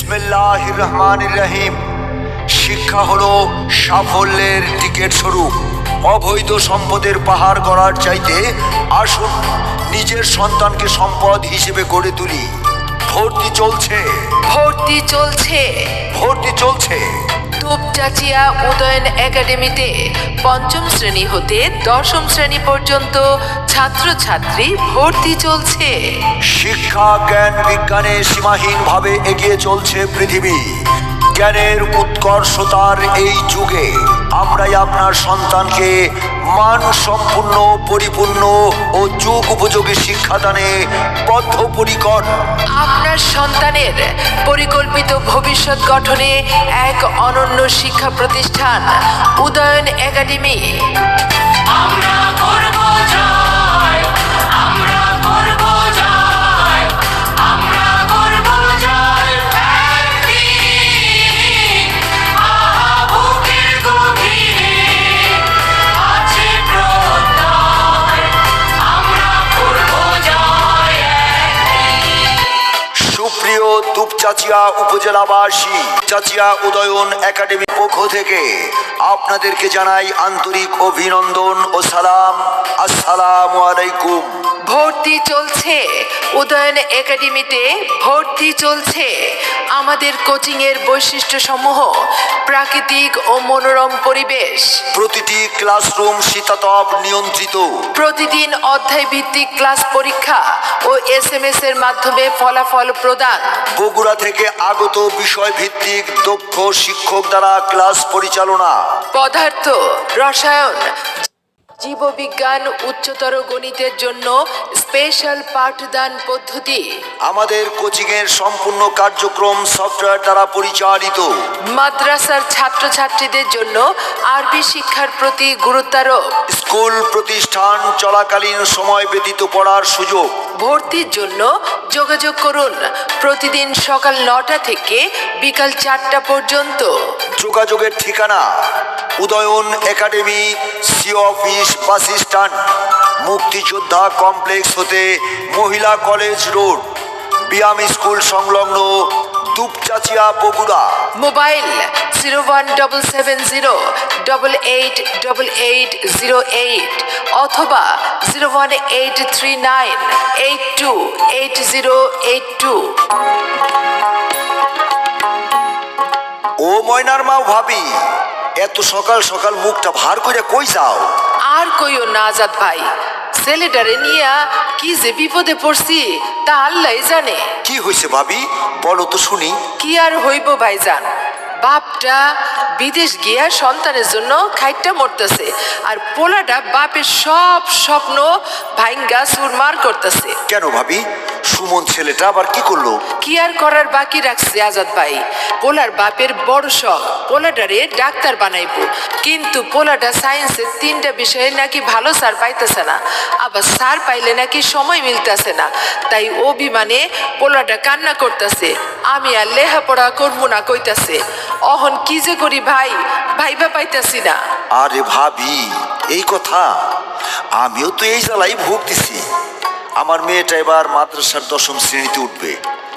বিসমিল্লাহির রহমানির রহিম। শিক্ষা হলো সাফল্যের টিকিট স্বরূপ। অবৈধ সম্পদের পাহাড় গড়ার চাইতে আসুন নিজের সন্তানকে সম্পদ হিসেবে গড়ে তুলি। ভর্তি চলছে, ভর্তি চলছে ভর্তি চলছে। দুপচাচিয়া উদয়ন একাডেমিতে পঞ্চম শ্রেণী হতে দশম শ্রেণী পর্যন্ত ছাত্রছাত্রী ভর্তি চলছে। শিক্ষা জ্ঞান বিজ্ঞানে সীমাহীনভাবে এগিয়ে চলছে পৃথিবী। জ্ঞানের উৎকর্ষতার এই যুগে আমরাই আপনার সন্তানকে মানসম্পন্ন, পরিপূর্ণ ও যুগ উপযোগী শিক্ষাদানে বদ্ধপরিকর। আপনার সন্তানের পরিকল্পিত ভবিষ্যৎ গঠনে এক অনন্য শিক্ষা প্রতিষ্ঠান উদয়ন একাডেমি। আমরা করব জয়, আমরা করব জয়, আমরা করব জয়। একদিন বুকের গভীরে আছে প্রত্যয়, আমরা করব জয় একদিন। সুপ্রিয় দুপচাচিয়া উপজেলাবাসী, চাচিয়া উদয়ন একাডেমির পক্ষ থেকে আপনাদেরকে জানাই আন্তরিক অভিনন্দন ও সালাম। আসসালামু আলাইকুম। ভর্তি চলছে উদয়ন একাডেমিতে, ভর্তি চলছে। আমাদের কোচিংয়ের বৈশিষ্ট্যসমূহ: প্রাকৃতিক ও মনোরম পরিবেশ, প্রতিটি ক্লাসরুম শীতাতপ নিয়ন্ত্রিত, প্রতিদিন অধ্যায় ভিত্তিক ক্লাস পরীক্ষা ও SMS এর মাধ্যমে ফলাফল প্রদান, বগুড়া থেকে আগত বিষয় ভিত্তিক দক্ষ শিক্ষক দ্বারা ক্লাস পরিচালনা, পদার্থ, রসায়ন, জীববিজ্ঞান, উচ্চতর গণিতের জন্য স্পেশাল পাঠদান পদ্ধতি। আমাদের কোচিংয়ের সম্পূর্ণ কার্যক্রম সফটওয়্যার দ্বারা পরিচালিত। মাদ্রাসার ছাত্রছাত্রীদের জন্য আরবি শিক্ষার প্রতি গুরুত্বারোপ। স্কুল প্রতিষ্ঠান চলাকালীন সময় ব্যতীত পড়ার সুযোগ। ভর্তির জন্য যোগাযোগ করুন প্রতিদিন সকাল 9টা থেকে বিকাল 4টা পর্যন্ত। যোগাযোগের ঠিকানা: Udayan academy, C office, bus stand, মুক্তিযোদ্ধা কমপ্লেক্স হতে মহিলা কলেজ রোড, বিয়াম স্কুল সংলগ্ন, দুপচাচিয়া, বগুড়া। মোবাইল 01770888808 অথবা 01839828082। ও ময়নার মা, ভাবি, এত সকাল সকাল মুখটা ভার করে কই যাও? আর কইও না আজাদ ভাই, ছেলেটারে নিয়া কি যে বিপদে পড়ছি তা আল্লাহই জানে। কি হয়েছে ভাবি, বলো তো শুনি। কি আর হইব ভাইজান, বাপটা বিদেশ গিয়া সন্তানের জন্য খাইটটা মরতেছে, আর পোলাটা বাপের সব স্বপ্ন ভাঙ্গা চুরমার করতেছে। কেন ভাবি, সুমন ছেলেটা আবার কি করলো? কি আর করার বাকি রাখছে আজাদ ভাই, পোলার বাপের বড় শখ পোলাটারে ডাক্তার বানাইবো, কিন্তু পোলাটা সায়েন্সের 3টা বিষয়ে নাকি ভালো স্যার পাইতেছে না, আবার স্যার পাইলে নাকি সময় মিলতেছে না। তাই অভিমানে পোলাটা কান্না করতেছে, আমি আর লেখাপড়া করবো না কইতাছে। অহন কি যে করি ভাই, ভাইবা পাইতাছি না। আরে ভাবি, এই কথা, আমিও তো এই জ্বালাই ভুগতেছি। আমার মেয়েটা এবার মাদ্রাসার 10ম শ্রেণীতে উঠবে।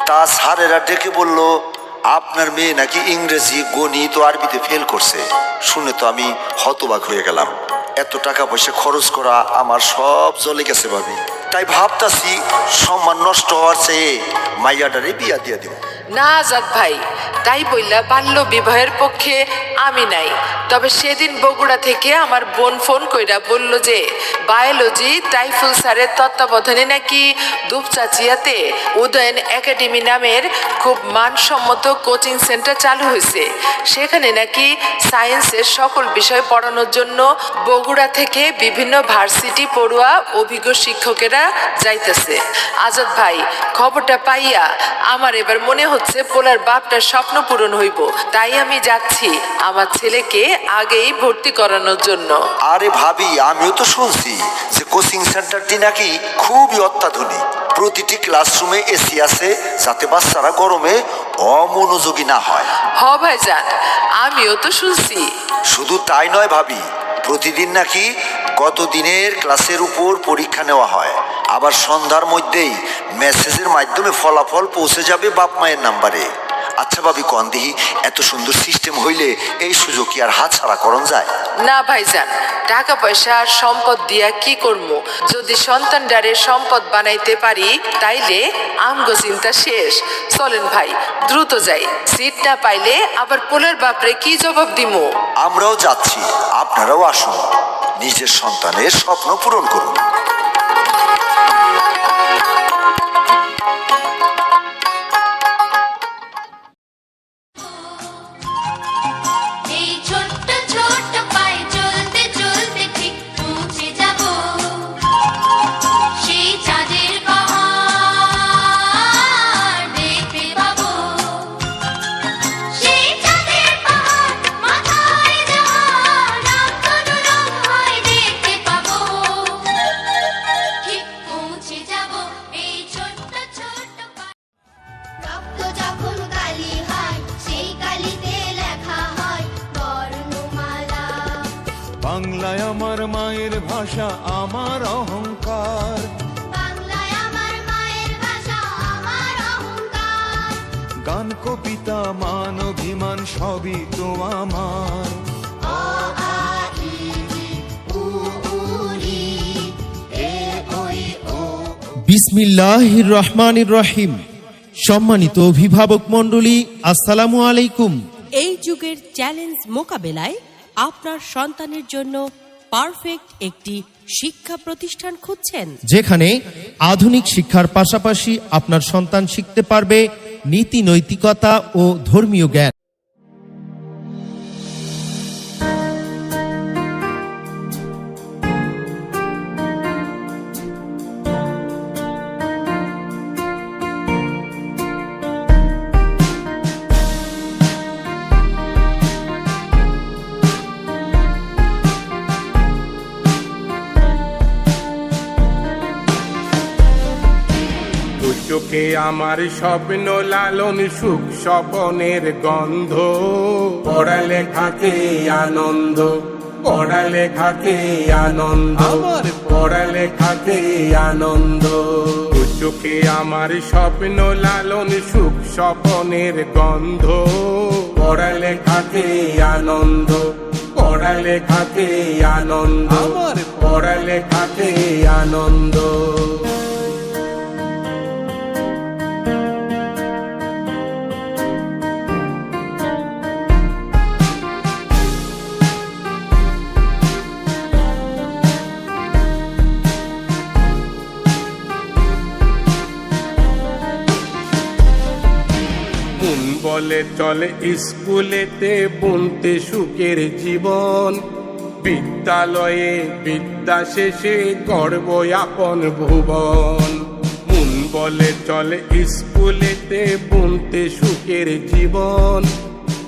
তা স্যারেরা ডেকে বলল আপনার মেয়ে নাকি ইংরেজি, গণিত ও আরবিতে ফেল করছে। শুনে তো আমি হতবাক হয়ে গেলাম। এত টাকা পয়সা খরচ করা আমার সব চলে গেছে ভাবি। তাই ভাবতাছি সম্মান নষ্ট হওয়ার চেয়ে মাইয়াটারে বিয়া দিয়া দিব। না আজাদ ভাই, তাই বললা বাল্য বিবাহের পক্ষে আমি নাই। তবে সেদিন বগুড়া থেকে আমার বোন ফোন কইরা বলল যে বায়োলজি তাইফুল স্যারের তত্ত্বাবধানে নাকি দুপচাচিয়াতে উদয়ন একাডেমি নামের খুব মানসম্মত কোচিং সেন্টার চালু হয়েছে। সেখানে নাকি সায়েন্সের সকল বিষয় পড়ানোর জন্য বগুড়া থেকে বিভিন্ন ভার্সিটি পড়ুয়া অভিজ্ঞ শিক্ষকেরা যাইতেছে। আজাদ ভাই, খবরটা পাইয়া আমার এবার মনে হচ্ছে পোলার বাপটার স্বপ্ন পূরণ হইব। তাই আমি যাচ্ছি আমার ছেলেকে আগেই ভর্তি করানোর জন্য। আরে ভাবি, আমিও তো শুনছি যে কোচিং সেন্টারটি নাকি খুবই অত্যাধুনিক। প্রতিটি ক্লাসরুমে এসি আছে যাতে বাচ্চারা গরমে অমনোযোগী না হয়। হ ভাইজান, আমিও তো শুনছি। শুধু তাই নয় ভাবি, প্রতিদিন নাকি গত দিনের ক্লাসের উপর পরীক্ষা নেওয়া হয়। আবার সন্ধ্যার মধ্যেই মেসেজের মাধ্যমে ফলাফল পৌঁছে যাবে বাপ মায়ের নাম্বারে। আচ্ছা ভাবি কন দিহি, এত সুন্দর সিস্টেম হইলে এই সুযোগ কি আর হাত ছাড়া করণ যায়? না ভাইজান, টাকা পয়সা আর সম্পদ দিয়া কি করবো? যদি সন্তানডারে সম্পদ বানাইতে পারি তাইলে আমগো চিন্তা শেষ। চলেন ভাই, দ্রুত যাই। সিট না পাইলে আবার পোলের বাপরে কি জবাব দিমু? আমরাও যাচ্ছি, আপনারাও আসুন, নিজের সন্তানের স্বপ্ন পূরণ করুন। এই ছোট্ট ছোট্ট পায়ে চলতে চলতে ঠিক পৌঁছে যাব সেই চাঁদের পাহাড় দেখতে পাবো। সেই চাঁদের পাহাড় মাথায় যাওয়ার রংধনু রং হয় দেখতে পাবো। ঠিক পৌঁছে যাব এই ছোট্ট ছোট্ট পায়ে। রক্ত যখন কালি হয় সেই কালিতে লেখা হয় বর্ণমালা। বাংলায় আমার মায়ের ভাষা, আমার অহংকার। বাংলায় আমার মায়ের ভাষা আমার অহংকার। গান কবিতা মান অভিমান সবই তো আমার। অ আ ই উ ঊ ঋ এ ঐ ও। বিসমিল্লাহির রহমানির রহিম। সম্মানিত অভিভাবক মণ্ডলী, আসসালামু আলাইকুম। এই যুগের চ্যালেঞ্জ মোকাবেলায় আপনার সন্তানের জন্য পারফেক্ট একটি শিক্ষা প্রতিষ্ঠান খুঁজছেন, যেখানে আধুনিক শিক্ষার পাশাপাশি আপনার সন্তান শিখতে পারবে নীতি নৈতিকতা ও ধর্মীয় জ্ঞান। দু চোখে আমার স্বপ্ন লালন, সুখ স্বপনের গন্ধ। পড়ালেখাতে আনন্দ, পড়ালেখাতে আনন্দ, আমার পড়ালেখাতে আনন্দ। দু চোখে আমার স্বপ্ন লালন, সুখ স্বপনের গন্ধ। পড়ালেখাতে আনন্দ, পড়ালেখাতে আনন্দ, আমার পড়ালেখাতে আনন্দ। মন বলে চলে স্কুলেতে বুনতে সুখের জীবন। বিদ্যালয়ে বিদ্যা শেষে গর্ব আপন ভুবন। মন বলে চলে স্কুলেতে বুনতে সুখের জীবন।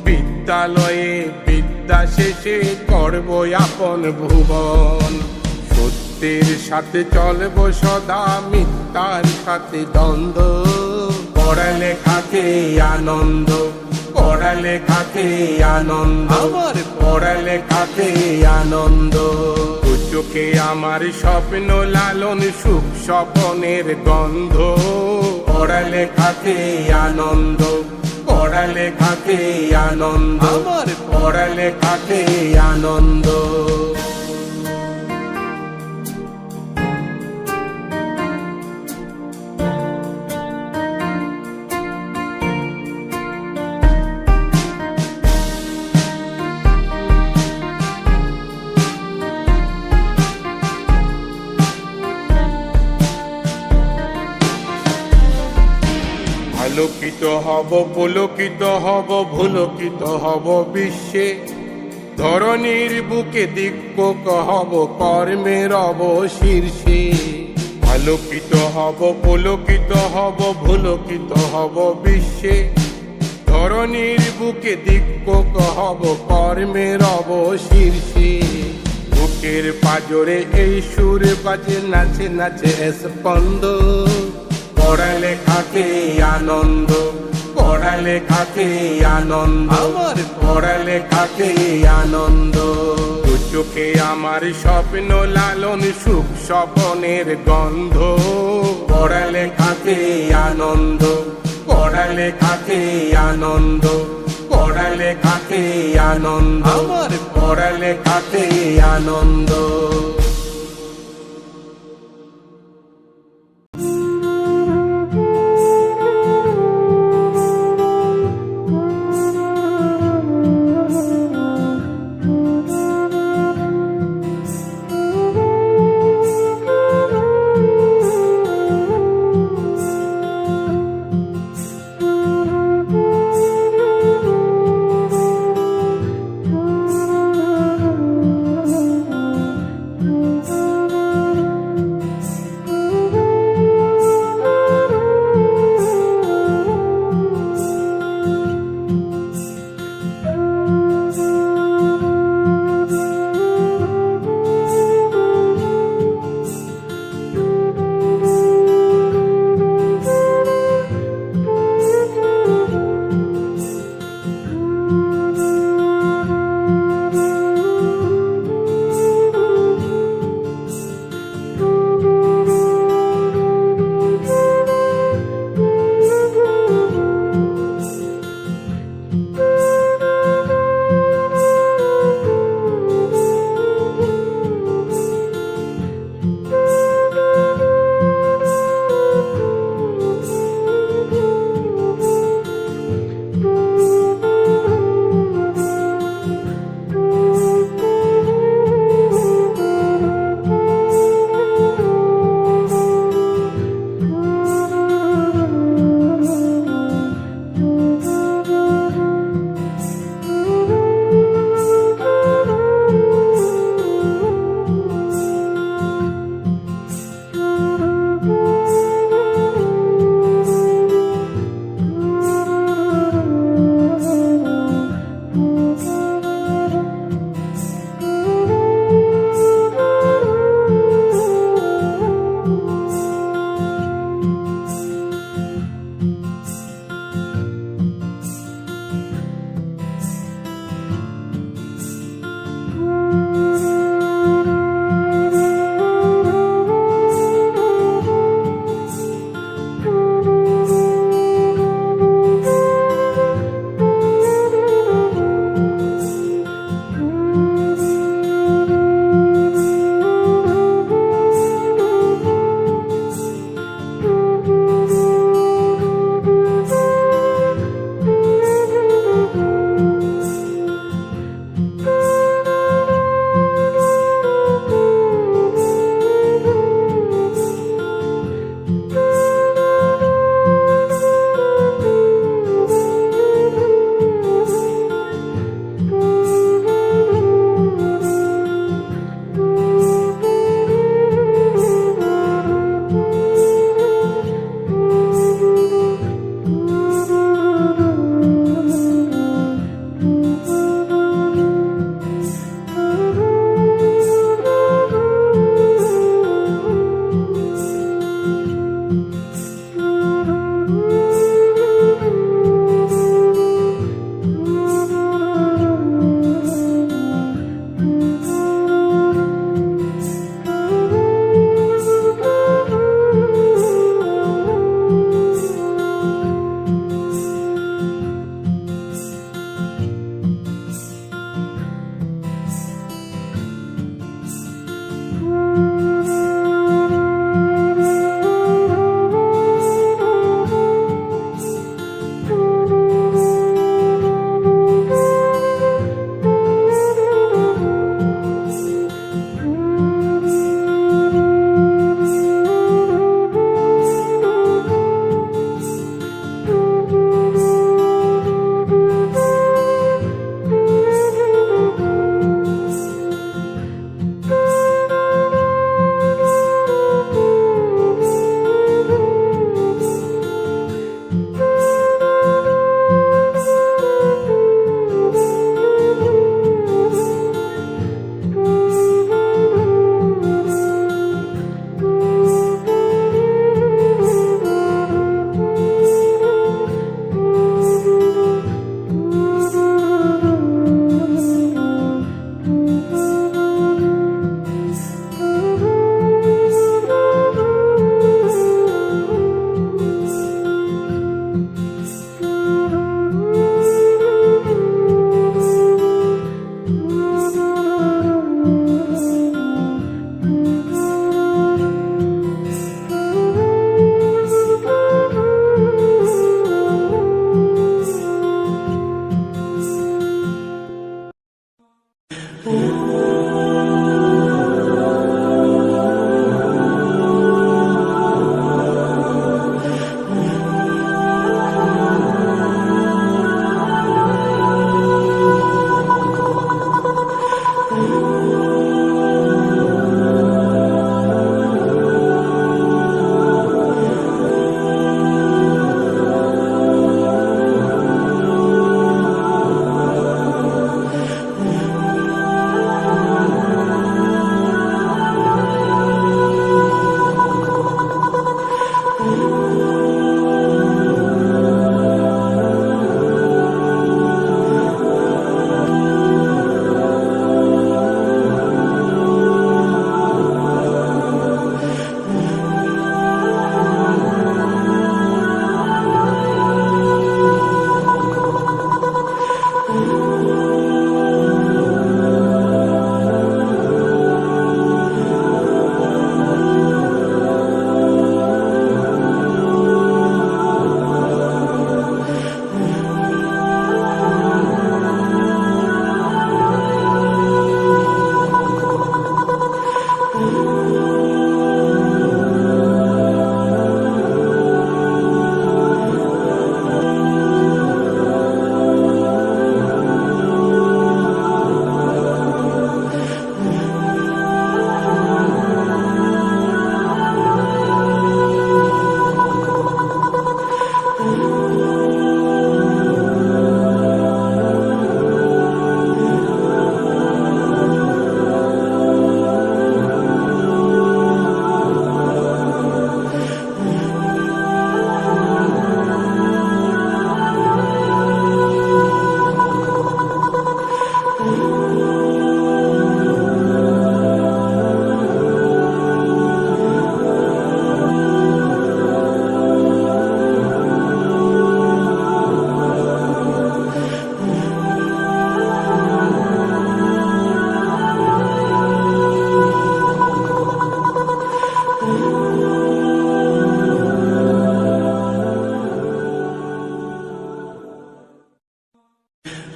বিদ্যালয়ে বিদ্যা শেষে গর্ব আপন ভুবন। সত্যের সাথে চলবো সদা, মিথ্যার সাথে দ্বন্দ্ব। পড়ালেখাতে আনন্দ, পড়ালেখাতে আনন্দ, আমার পড়ালেখাতে আনন্দ। দু চোখে আমার স্বপ্ন লালন, সুখ স্বপনের গন্ধ। পড়ালেখাতে আনন্দ, পড়ালেখাতে আনন্দ, আমার পড়ালেখাতে আনন্দ। আলোকিত হব, পুলকিত হব, ভুলকিত হব বিশ্বে। ধরণীর বুকে দিক্পক হব, কর্মের অবশীর্ষে। আলোকিত হব, পুলকিত হব, ভুলকিত হব বিশ্বে। ধরণীর বুকে দিক্পক হব, কর্মের অবশীর্ষে। বুকের পাজরে এই সুর বাজে, নাচে নাচে স্পন্দ। পড়ালেখাতে আনন্দ, পড়ালেখাতে আনন্দ, আমার পড়ালেখাতে আনন্দ। দু চোখে আমার স্বপ্ন লালন, সুখ স্বপনের গন্ধ। পড়ালেখাতে আনন্দ, পড়ালেখাতে আনন্দ, পড়ালেখাতে আনন্দ, আমার পড়ালেখাতে আনন্দ।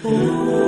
ও